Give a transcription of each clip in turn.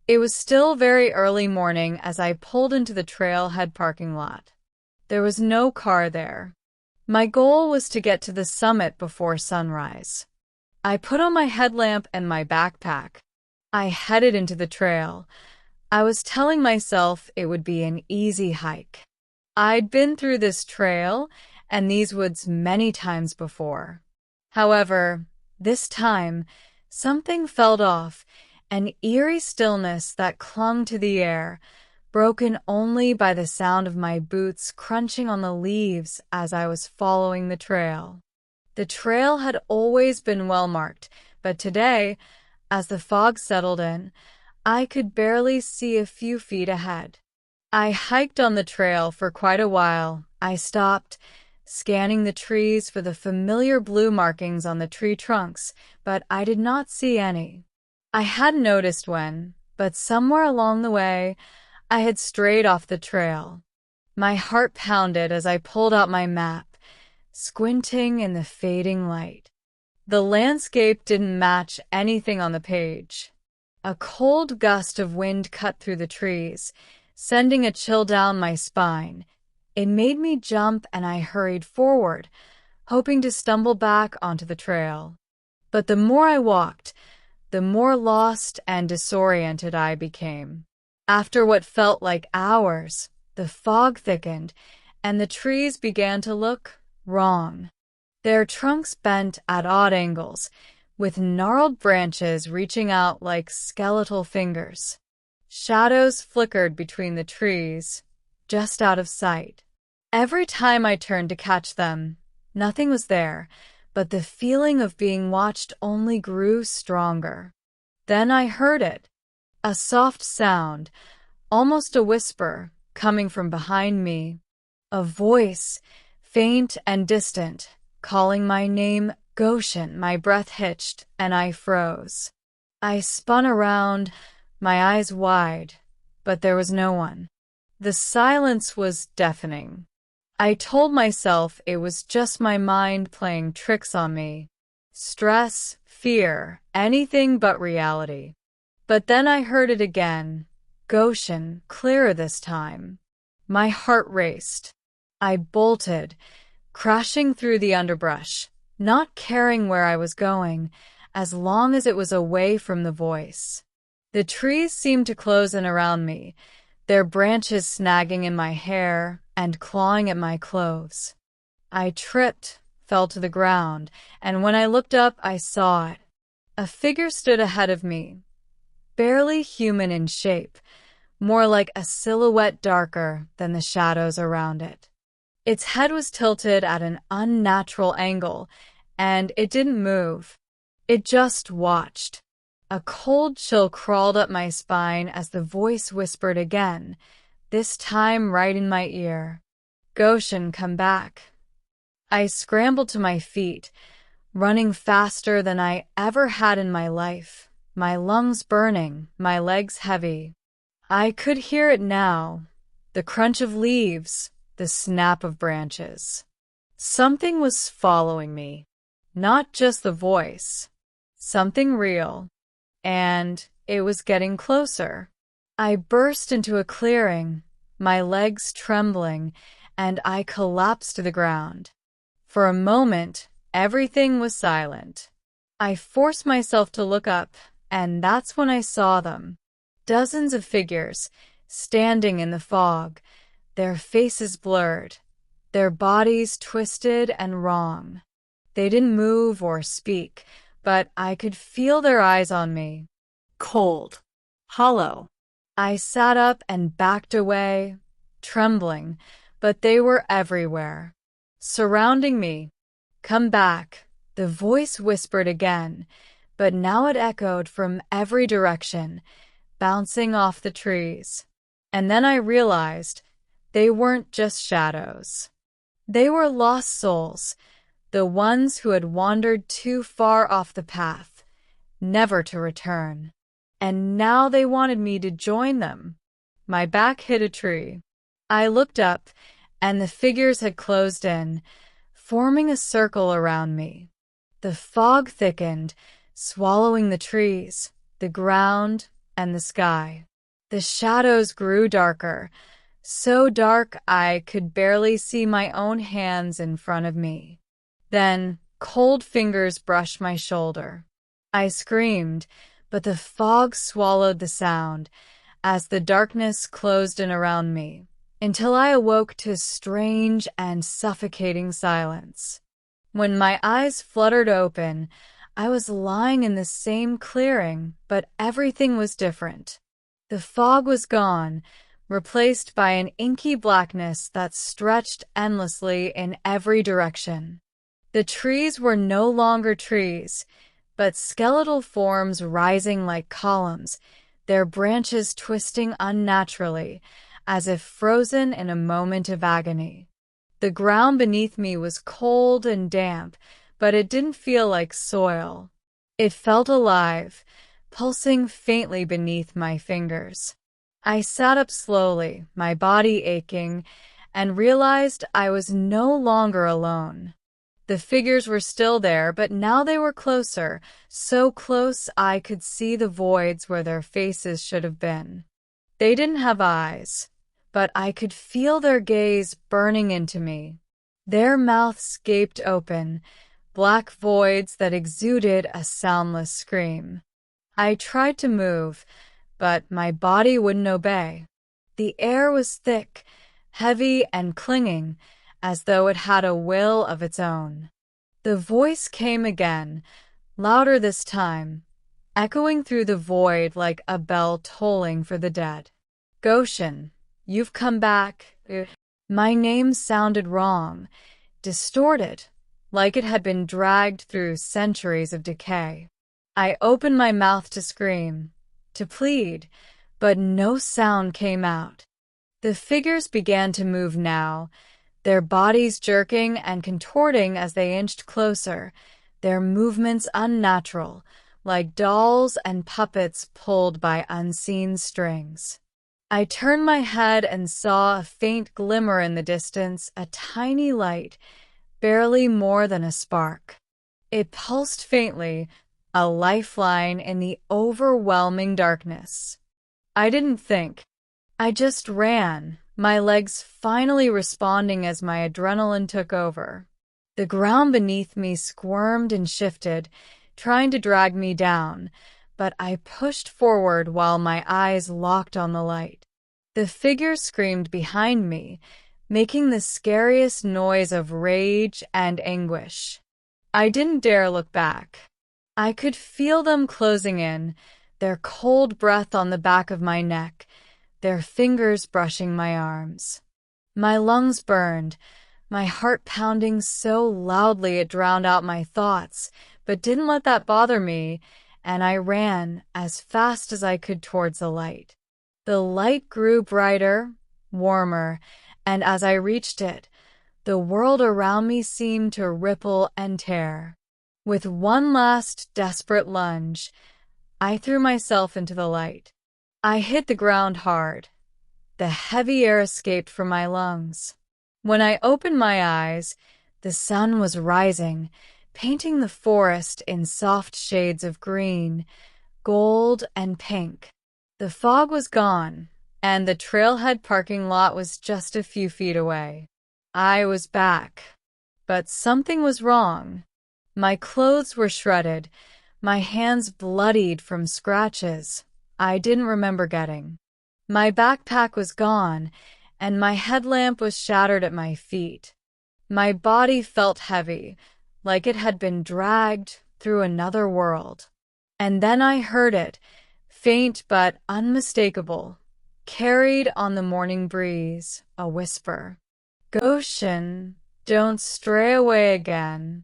It was still very early morning as I pulled into the trailhead parking lot. There was no car there. My goal was to get to the summit before sunrise. I put on my headlamp and my backpack. I headed into the trail. I was telling myself it would be an easy hike. I'd been through this trail and these woods many times before. However, this time, something felt off, an eerie stillness that clung to the air, broken only by the sound of my boots crunching on the leaves as I was following the trail. The trail had always been well marked, but today, as the fog settled in, I could barely see a few feet ahead. I hiked on the trail for quite a while. I stopped, scanning the trees for the familiar blue markings on the tree trunks, but I did not see any. I hadn't noticed when, but somewhere along the way, I had strayed off the trail. My heart pounded as I pulled out my map, squinting in the fading light. The landscape didn't match anything on the page. A cold gust of wind cut through the trees, sending a chill down my spine. It made me jump and I hurried forward, hoping to stumble back onto the trail. But the more I walked, the more lost and disoriented I became. After what felt like hours, the fog thickened and the trees began to look wrong. Their trunks bent at odd angles, with gnarled branches reaching out like skeletal fingers. Shadows flickered between the trees, just out of sight. Every time I turned to catch them, nothing was there, but the feeling of being watched only grew stronger. Then I heard it, a soft sound, almost a whisper, coming from behind me. A voice, faint and distant, calling my name, Goshen. My breath hitched, and I froze. I spun around, my eyes wide, but there was no one. The silence was deafening. I told myself it was just my mind playing tricks on me. Stress, fear, anything but reality. But then I heard it again, Goshen, clearer this time. My heart raced. I bolted, crashing through the underbrush, not caring where I was going, as long as it was away from the voice. The trees seemed to close in around me, their branches snagging in my hair and clawing at my clothes. I tripped, fell to the ground, and when I looked up, I saw it. A figure stood ahead of me, barely human in shape, more like a silhouette darker than the shadows around it. Its head was tilted at an unnatural angle, and it didn't move. It just watched. A cold chill crawled up my spine as the voice whispered again, this time right in my ear. Goshen, come back. I scrambled to my feet, running faster than I ever had in my life, my lungs burning, my legs heavy. I could hear it now, the crunch of leaves, the snap of branches. Something was following me, not just the voice, something real, and it was getting closer. I burst into a clearing, my legs trembling, and I collapsed to the ground. For a moment, everything was silent. I forced myself to look up, and that's when I saw them. Dozens of figures, standing in the fog, their faces blurred, their bodies twisted and wrong. They didn't move or speak, but I could feel their eyes on me. Cold, hollow. I sat up and backed away, trembling, but they were everywhere, surrounding me. Come back, the voice whispered again, but now it echoed from every direction, bouncing off the trees. And then I realized they weren't just shadows. They were lost souls, the ones who had wandered too far off the path, never to return. And now they wanted me to join them. My back hit a tree. I looked up, and the figures had closed in, forming a circle around me. The fog thickened, swallowing the trees, the ground, and the sky. The shadows grew darker, so dark I could barely see my own hands in front of me. Then, cold fingers brushed my shoulder. I screamed, but the fog swallowed the sound as the darkness closed in around me, until I awoke to strange and suffocating silence. When my eyes fluttered open, I was lying in the same clearing, but everything was different. The fog was gone, replaced by an inky blackness that stretched endlessly in every direction. The trees were no longer trees, but skeletal forms rising like columns, their branches twisting unnaturally, as if frozen in a moment of agony. The ground beneath me was cold and damp, but it didn't feel like soil. It felt alive, pulsing faintly beneath my fingers. I sat up slowly, my body aching, and realized I was no longer alone. The figures were still there, but now they were closer, so close I could see the voids where their faces should have been. They didn't have eyes, but I could feel their gaze burning into me. Their mouths gaped open, black voids that exuded a soundless scream. I tried to move, but my body wouldn't obey. The air was thick, heavy, and clinging, as though it had a will of its own. The voice came again, louder this time, echoing through the void like a bell tolling for the dead. Goan, you've come back. My name sounded wrong, distorted, like it had been dragged through centuries of decay. I opened my mouth to scream, to plead, but no sound came out. The figures began to move now, their bodies jerking and contorting as they inched closer, their movements unnatural, like dolls and puppets pulled by unseen strings. I turned my head and saw a faint glimmer in the distance, a tiny light, barely more than a spark. It pulsed faintly, a lifeline in the overwhelming darkness. I didn't think. I just ran, my legs finally responding as my adrenaline took over. The ground beneath me squirmed and shifted, trying to drag me down, but I pushed forward while my eyes locked on the light. The figure screamed behind me, making the scariest noise of rage and anguish. I didn't dare look back. I could feel them closing in, their cold breath on the back of my neck, their fingers brushing my arms. My lungs burned, my heart pounding so loudly it drowned out my thoughts, but didn't let that bother me, and I ran as fast as I could towards the light. The light grew brighter, warmer, and as I reached it, the world around me seemed to ripple and tear. With one last desperate lunge, I threw myself into the light. I hit the ground hard. The heavy air escaped from my lungs. When I opened my eyes, the sun was rising, painting the forest in soft shades of green, gold, and pink. The fog was gone, and the trailhead parking lot was just a few feet away. I was back. But something was wrong. My clothes were shredded, my hands bloodied from scratches I didn't remember getting. My backpack was gone, and my headlamp was shattered at my feet. My body felt heavy, like it had been dragged through another world. And then I heard it, faint but unmistakable, carried on the morning breeze, a whisper. Goan, don't stray away again.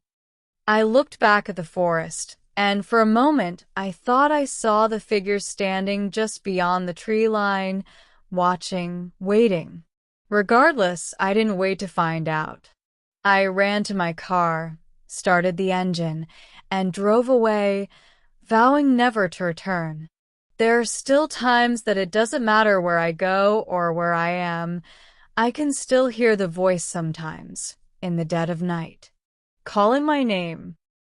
I looked back at the forest, and for a moment I thought I saw the figures standing just beyond the tree line, watching, waiting. Regardless, I didn't wait to find out. I ran to my car, started the engine, and drove away, vowing never to return. There are still times that it doesn't matter where I go or where I am. I can still hear the voice sometimes, in the dead of night, calling my name.